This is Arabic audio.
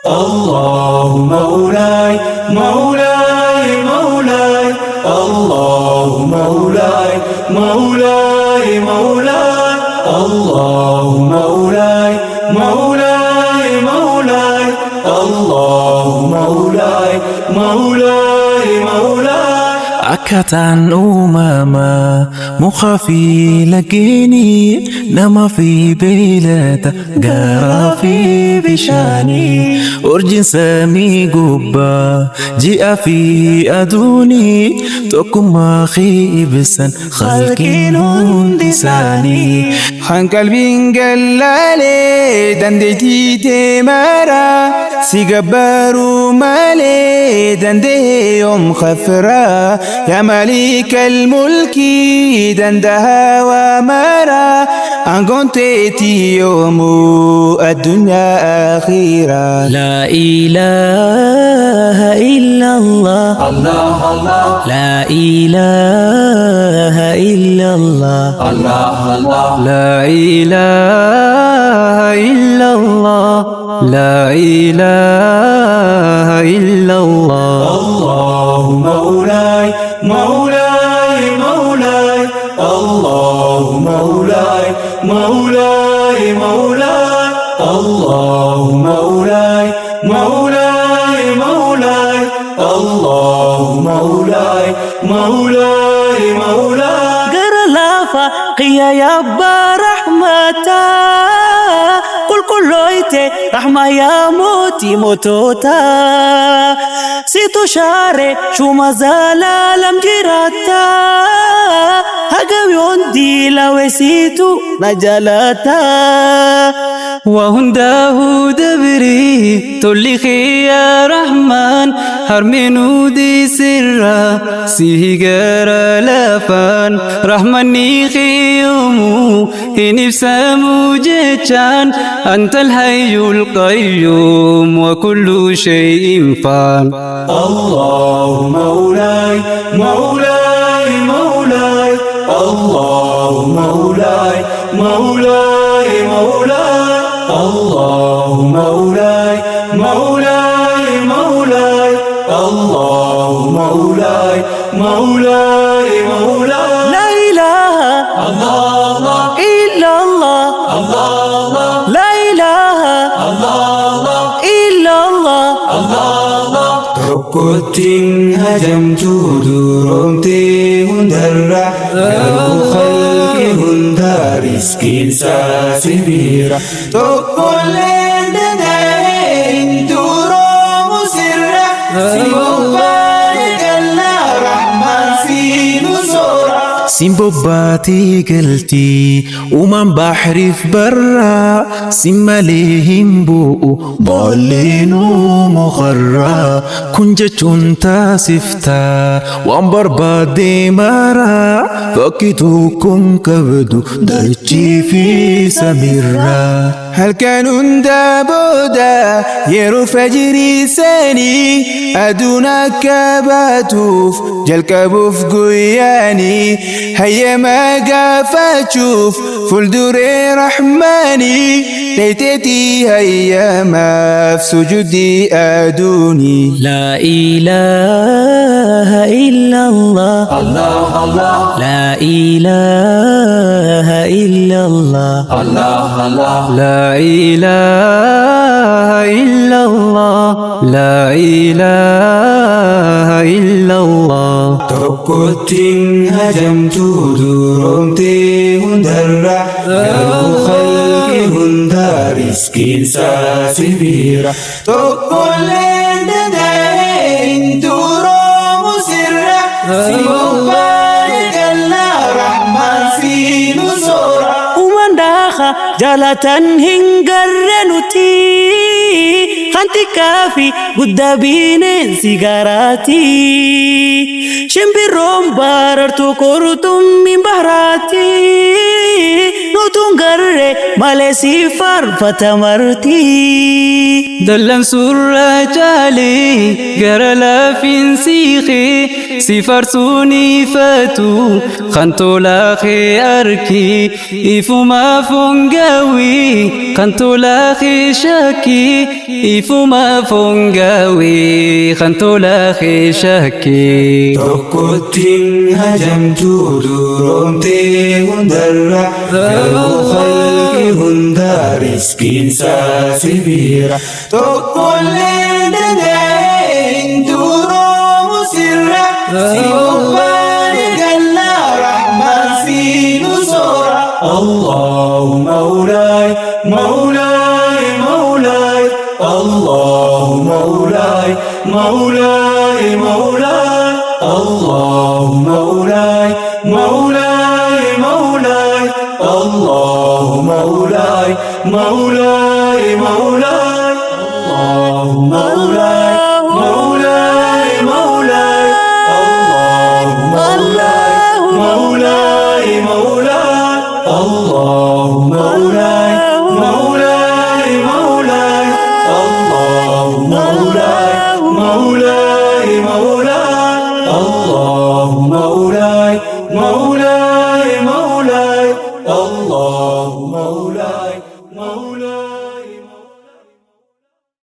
الله مولاي مولاي مولاي الله مولاي مولاي مولاي الله مولاي مولاي مولاي الله مولاي مولاي مولاي أكتان أماما مخافي لكني نما في بيلة قرا في بشاني أرجن سامي قبا جاء في أدوني تكما خيبسا خلقين هندساني خان قلبين قلالي دندتي تمارا سيقبروا مالي دنده يوم خفرا يا ملك الملك دندها ومارا أنكون تيتي يوم الدنيا أخيرا. لا إله إلا الله الله الله لا إله إلا الله الله الله لا إله إلا الله لا إله إلا الله. الله مولاي مولاي مولاي الله مولاي مولاي مولاي الله مولاي مولاي مولاي الله مولاي مولاي مولاي قر لافا قيا يابا رحمتا قل كلويتي رحمة يا موتي موتوتا سيتو شاري شو مازالا لم جراتا هقم يوندي لو سيتو نجلاتا وهنده دبري تولي يا رحمن هرمنو دي سرا سيجار لافان رحمني خيومو هنفسامو جيتشان أنت الحي القيوم وكل شيء فان. الله مولاي مولاي مولاي الله مولاي مولاي مولاي الله مولاي مولاي مولاي الله مولاي مولاي مولاي لا إله الله إلا الله الله لا إله الله إلا الله الله ركوتين هجمت درمتي هندرة قلب خلقي هندر سكين ساسبيرة تقول لندين دروم سرة سيبارك الله رحمن في نصورة سيمبوباتي قلتي ومن بحري في برا سيماليهم بوء ضالينو مخرا كنجة تاسفتا وانبر بادي مارا فكتوكم كبدو درجي في سميرا. هل كانوا دابودا يرو فجري ساني أدونا كباتوف جل كبوف قياني هيا ما قافا تشوف فلدوري رحماني ليتتي هيا ما في سجودي أدوني. لا إله إلا الله الله الله لا إله إلا الله الله الله لا إله إلا الله لا إله إلا الله. تركتين هجمت درمتي هندرة قلب خلقي هندر سكين ساسبيرة تقول لندين دروم سرة سيبارك الله رحمن في نصورة ومن داخل جالة هنجرنتي خانتي كافي قدابين سيجاراتي شمبيروم باررتو كورتم من بهراتي نوتون غرّي مالسي فرفة مرتي دلن سورة جالي غرلا فين سيخي سيفرسوني فاتو خانتو لاخي أركي إفو ما فنقاوي خانتو لاخي شاكي إفو ما فنقاوي خانتو لاخي شاكي tokkottiin hajamtuu duroomtee hundarra garuu khalqi hundaa riskiinsaa sibiira tokkollee danda'ee hin duroomu sirra si bobbaane gannaa rahmaan si nu soora Allahu mawlaay mawlaay mawlaay Allahu mawlaay mawlaay mawlaay الله مولاي مولاي مولاي الله مولاي مولاي مولاي الله مولاي مولاي مولاي الله مولاي مولاي مولاي الله مولاي مولاي مولاي الله مولاي مولاي مولاي الله مولاي مولاي مولاي الله مولاي مولاي